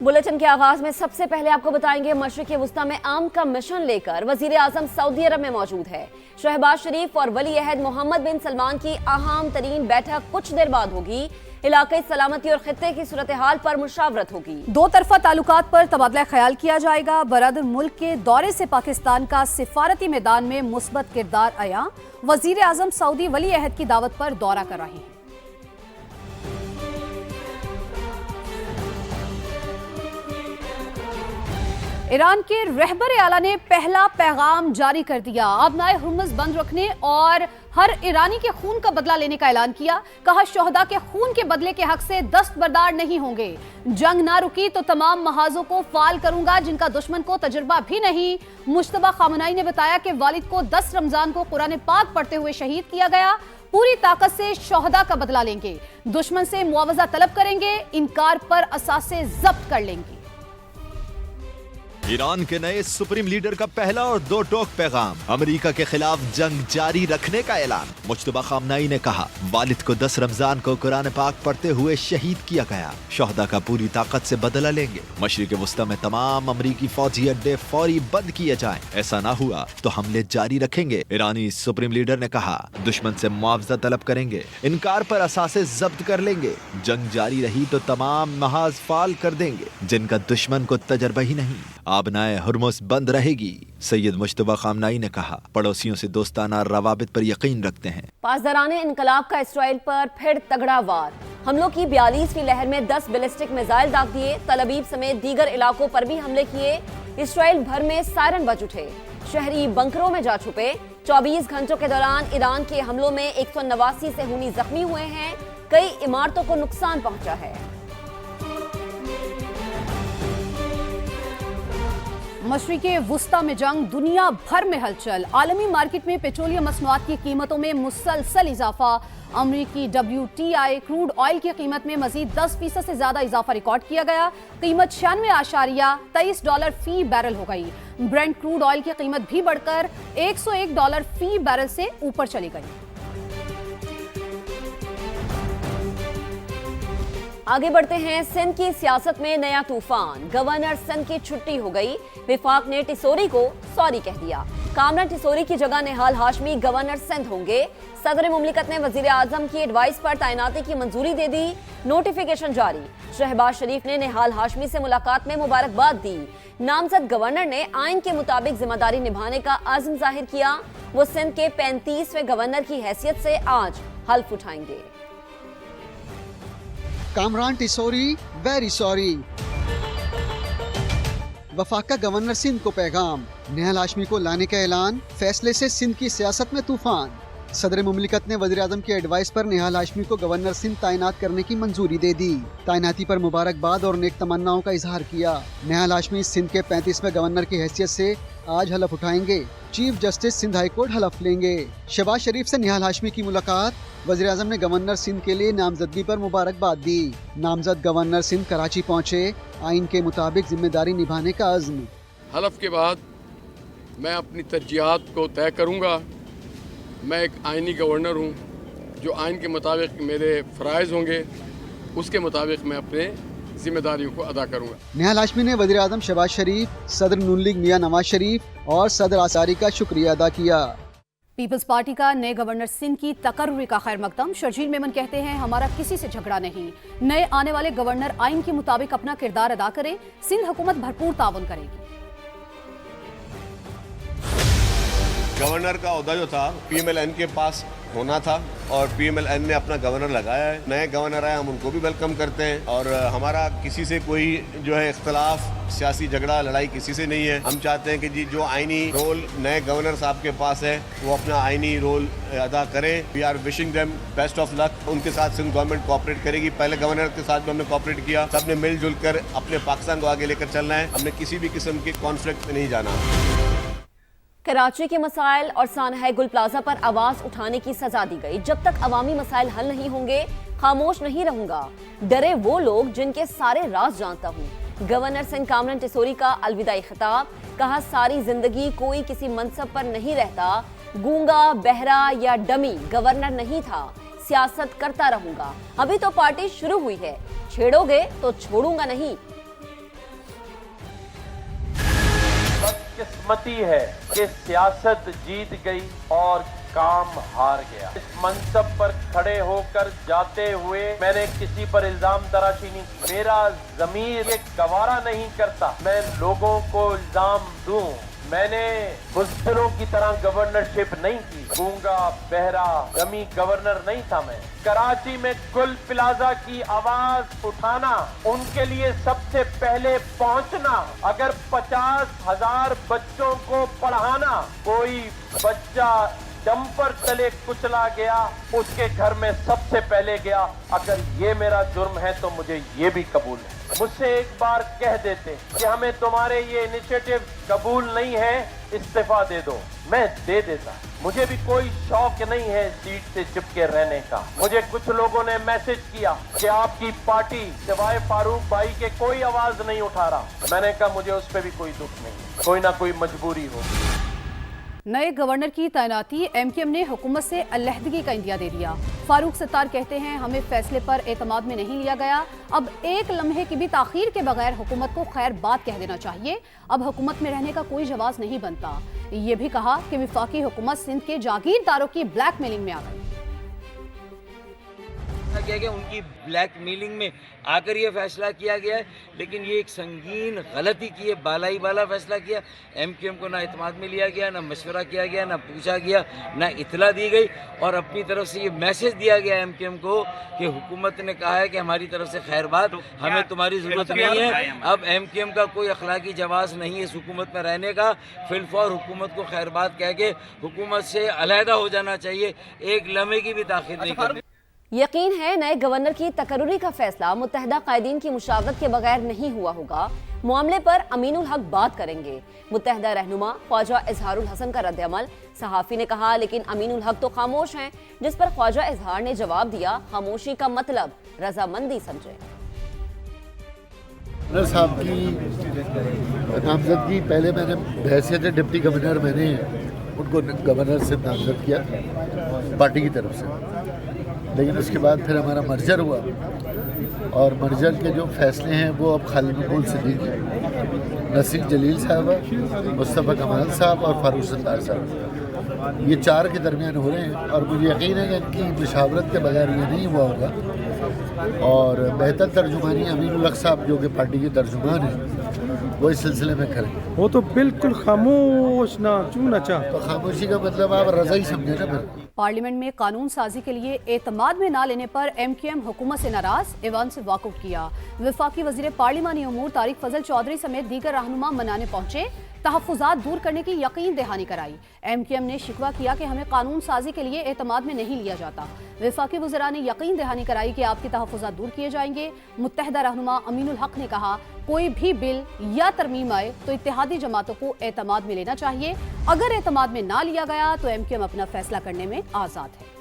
Bulletin के आगाज में सबसे पहले आपको बताएंगे मशरिक़ वुस्ता में आम का मिशन लेकर वजीर आजम सऊदी अरब में मौजूद है। शहबाज शरीफ और वली अहद मोहम्मद बिन सलमान की अहम तरीन बैठक कुछ देर बाद होगी। इलाकाई सलामती और खित्ते की सूरत हाल पर मुशावरत होगी। दो तरफा ताल्लुकात पर तबादला ख्याल किया जाएगा। बरादर मुल्क के दौरे से पाकिस्तान का सिफारती मैदान में मुस्बत किरदार आया। वजीर आजम सऊदी वली अहद की दावत पर दौरा कर रहे हैं। ईरान के रहबर आला ने पहला पैगाम जारी कर दिया। आबनाए हुर्मुज़ बंद रखने और हर ईरानी के खून का बदला लेने का ऐलान किया। कहा शोहदा के खून के बदले के हक से दस्तबरदार नहीं होंगे। जंग ना रुकी तो तमाम महाजों को फाल करूंगा जिनका दुश्मन को तजुर्बा भी नहीं। मुश्तबा खामनाई ने बताया कि वालिद को 10 रमजान को कुरान पाक पढ़ते हुए शहीद किया गया। पूरी ताकत से शोहदा का बदला लेंगे, दुश्मन से मुआवजा तलब करेंगे, इनकार पर असासे जब्त कर लेंगे। ईरान के नए सुप्रीम लीडर का पहला और दो टोक पैगाम। अमेरिका के खिलाफ जंग जारी रखने का ऐलान। मुश्तबा खामनाई ने कहा वालिद को 10 रमजान को कुरान पाक पढ़ते हुए शहीद किया गया। शोहदा का पूरी ताकत से बदला लेंगे। मशरिक़ वुस्ता में तमाम अमरीकी फौजी अड्डे फौरी बंद किए जाएं। ऐसा ना हुआ तो हमले जारी रखेंगे। ईरानी सुप्रीम लीडर ने कहा दुश्मन से मुआवजा तलब करेंगे, इनकार पर असासे जब्त कर लेंगे। जंग जारी रही तो तमाम महाज फाल कर देंगे जिनका दुश्मन को तजर्बा ही नहीं। आबनाए हुर्मुज़ बंद रहेगी। सैयद मुश्तबा खामनाई ने कहा पड़ोसियों से दोस्ताना रवाबित पर यकीन रखते हैं। पासदाराने इनकलाब का इसराइल पर फिर तगड़ा वार। हमलों की 42वीं लहर में 10 बैलिस्टिक मिसाइल दाग दिए। तल अवीव समेत दीगर इलाकों पर भी हमले किए। इसराइल भर में सायरन बज उठे। शहरी बंकरों में जा छुपे। 24 घंटों के दौरान ईरान के हमलों में 189 से खूनी जख्मी हुए हैं। कई इमारतों को नुकसान पहुंचा है। मशरिक़े वुस्ता में जंग, दुनिया भर में हलचल। आलमी मार्केट में पेट्रोलियम मसनूआत की कीमतों में मुसलसल इजाफा। अमरीकी WTI क्रूड ऑयल की कीमत में मजीद 10% से ज्यादा इजाफा रिकॉर्ड किया गया। कीमत $96.23 फी बैरल हो गई। ब्रेंट क्रूड ऑयल की कीमत भी बढ़कर $101 फी बैरल से ऊपर चली गई। आगे बढ़ते हैं। सिंध की सियासत में नया तूफान। गवर्नर सिंध की छुट्टी हो गई। विफाक ने टिसोरी को सॉरी कह दिया। कामरान टिसोरी की जगह निहाल हाशमी गवर्नर सिंध होंगे। सदर मुमलिकत ने वजीर आजम की एडवाइस पर तैनाती की मंजूरी दे दी। नोटिफिकेशन जारी। शहबाज शरीफ ने निहाल हाशमी से मुलाकात में मुबारकबाद दी। नामजद गवर्नर ने आइन के मुताबिक जिम्मेदारी निभाने का आज़म जाहिर किया। वो सिंध के 35वें गवर्नर की हैसियत से आज हल्फ उठाएंगे। Kamran Tessori very sorry. वफाका गवर्नर सिंध को पैगाम। निहाल हाशमी को लाने का ऐलान। फैसले से सिंध की सियासत में तूफान। सदर मुमलिकत ने वज़ीर आज़म की एडवाइस पर निहाल हाशमी को गवर्नर सिंध तैनात करने की मंजूरी दे दी। तैनाती पर मुबारकबाद और नेक तमन्नाओं का इजहार किया। निहाल हाशमी सिंध के 35वें गवर्नर की हैसियत से आज हलफ उठाएंगे। Chief justice Sindh high court हलफ लेंगे। शहबाज शरीफ से निहाल हाशमी की मुलाकात। वज़ीर आज़म ने गवर्नर सिंध के लिए नामजदगी पर मुबारकबाद दी। नामजद गवर्नर सिंध कराची पहुँचे। आइन के मुताबिक जिम्मेदारी निभाने का अज़्म। हलफ के बाद मैं अपनी तरजीहात को तय करूँगा। मैं एक आइनी गवर्नर हूँ। जो आइन के मुताबिक मेरे फ़राइज़ होंगे उसके मुताबिक मैं अपने जिम्मेदारियों को अदा करूँगा। निहाल हाशमी ने वज़ीर आज़म शहबाज शरीफ, सदर नून लीग मियां नवाज शरीफ और सदर आसारी का शुक्रिया अदा किया। पीपल्स पार्टी का नए गवर्नर सिंध की तकर्रुरी का खैर मकदम। शर्जील मेमन कहते हैं हमारा किसी से झगड़ा नहीं। नए आने वाले गवर्नर आइन के मुताबिक अपना किरदार अदा करें। सिंध हुकूमत भरपूर ताउन करेगी। गवर्नर का ओहदा जो था PMLN के पास होना था और PMLN ने अपना गवर्नर लगाया है। नए गवर्नर आए, हम उनको भी वेलकम करते हैं और हमारा किसी से कोई जो है इख्तलाफ, सियासी झगड़ा, लड़ाई किसी से नहीं है। हम चाहते हैं कि जी जो आइनी रोल नए गवर्नर साहब के पास है वो अपना आइनी रोल अदा करें। We are wishing them best of luck. उनके साथ सिंध गवर्नमेंट कोऑपरेट करेगी। पहले गवर्नर के साथ भी हमने कोऑपरेट किया। सबने मिलजुल कर अपने पाकिस्तान को आगे लेकर चलना है। हमने किसी भी किस्म के कॉन्फ्लिक्ट में नहीं जाना। कराची के मसाइल और सानहा गुल प्लाजा पर आवाज उठाने की सजा दी गई। जब तक अवामी मसाइल हल नहीं होंगे खामोश नहीं रहूंगा। डरे वो लोग जिनके सारे राज जानता हूँ। गवर्नर सिंध कामरान टिसोरी का अलविदाई खिताब। कहा सारी जिंदगी कोई किसी मनसब पर नहीं रहता। गूंगा, बहरा या डमी गवर्नर नहीं था। सियासत करता रहूंगा। अभी तो पार्टी शुरू हुई है, छेड़ोगे तो छोड़ूंगा नहीं। बदकिस्मती है कि सियासत जीत गई और काम हार गया। इस मंसब पर खड़े होकर जाते हुए मैंने किसी पर इल्जाम तराशी नहीं की। मेरा ज़मीर ये गवारा नहीं करता मैं लोगों को इल्जाम दूं। मैंने बुज़दिलों की तरह गवर्नरशिप नहीं की। गूंगा बहरा गमी गवर्नर नहीं था मैं। कराची में गुल प्लाजा की आवाज उठाना, उनके लिए सबसे पहले पहुंचना, अगर 50,000 बच्चों को पढ़ाना, कोई बच्चा डंपर तले कुचला गया उसके घर में सबसे पहले गया, अगर ये मेरा जुर्म है तो मुझे ये भी कबूल है। मुझसे एक बार कह देते कि हमें तुम्हारे ये इनिशिएटिव कबूल नहीं है, इस्तीफा दे दो, मैं दे देता। मुझे भी कोई शौक नहीं है सीट से चिपके रहने का। मुझे कुछ लोगों ने मैसेज किया कि आपकी पार्टी सिवाय फारूक भाई के कोई आवाज नहीं उठा रहा। मैंने कहा मुझे उस पर भी कोई दुख नहीं, कोई ना कोई मजबूरी हो। नए गवर्नर की तैनाती, एमक्यूएम ने हुकूमत से अलहदगी का इंदिया दे दिया। फारूक सत्तार कहते हैं हमें फैसले पर एतमाद में नहीं लिया गया, अब एक लम्हे की भी ताखीर के बगैर हुकूमत को खैर बात कह देना चाहिए, अब हुकूमत में रहने का कोई जवाब नहीं बनता। ये भी कहा कि वफाकी हुकूमत सिंध के जागीरदारों की ब्लैकमेलिंग में आ गई। किया गया उनकी ब्लैकमेलिंग में आकर ये फैसला किया गया है, लेकिन ये एक संगीन गलती की है, बालाई बाला फैसला किया। एमक्यूएम को ना इत्मीनान में लिया गया, ना मशवरा किया गया, ना पूछा गया, ना इतला दी गई, और अपनी तरफ से ये मैसेज दिया गया एमक्यूएम को कि हुकूमत ने कहा है कि हमारी तरफ से खैरबाद, हमें तुम्हारी ज़रूरत नहीं है। अब एमक्यूएम का कोई अखलाकी जवाज़ नहीं है इस हुकूमत में रहने का। फिलफौर हुकूमत को खैरबाद कह के हुकूमत से अलहदा हो जाना चाहिए, एक लम्हे की भी ताख़ीर नहीं करनी। यकीन है नए गवर्नर की तकर्रुरी का फैसला मुत्तहदा कायदीन की मुशावरत के बगैर नहीं हुआ होगा। मामले पर अमीनुल हक बात करेंगे। मुत्तहदा रहनुमा ख्वाजा इजहारुल हसन का रद्द-ए-अमल, सहाफ़ी ने कहा लेकिन अमीनुल हक तो खामोश हैं, जिस पर ख्वाजा इजहार ने जवाब दिया खामोशी का मतलब रजामंदी समझे। गवर्नर साहब की नामजदगी पहले मैंने बहैसियत डिप्टी गवर्नर मैंने उनको गवर्नर से नामजद किया पार्टी की तरफ से, लेकिन उसके बाद फिर हमारा मर्जर हुआ और मर्जर के जो फैसले हैं वो अब खालिद मकबूल सिद्दीकी, नसीर जलील साहब, मुस्तफ़ा कमाल साहब और फारूक सत्तार साहब, ये चार के दरमियान हो रहे हैं और मुझे यकीन है कि इनकी मशावरत के बगैर ये नहीं हुआ होगा। और बेहतर तर्जुमानी अमीनुल हक साहब जो कि पार्टी के तर्जुमान हैं वो इस सिलसिले में करें। वो तो बिल्कुल खामोश ना चू नचा, तो खामोशी का मतलब आप रज़ा ही समझे ना। फिर पार्लियामेंट में कानून साजी के लिए एतमाद में ना लेने पर एमक्यूएम हुकूमत से नाराज, ऐवान से वाकआउट किया। वफाकी वजीर पार्लिमानी उमूर तारिक फजल चौधरी समेत दीगर रहनुमा मनाने पहुंचे, तहफ़्फ़ुज़ात दूर करने की यकीन दहानी कराई। एमक्यूएम ने शिकवा किया कि हमें कानून साजी के लिए एतमाद में नहीं लिया जाता। वफाकी वज़रा ने यकीन दहानी कराई कि आपके तहफ़्फ़ुज़ात दूर किए जाएंगे। मुत्तहदा रहनुमा अमीनुल हक ने कहा कोई भी बिल या तरमीम आए तो इत्तेहादी जमातों को एतमाद में लेना चाहिए, अगर एतमाद में ना लिया गया तो एमक्यूएम अपना फैसला करने में आज़ाद है।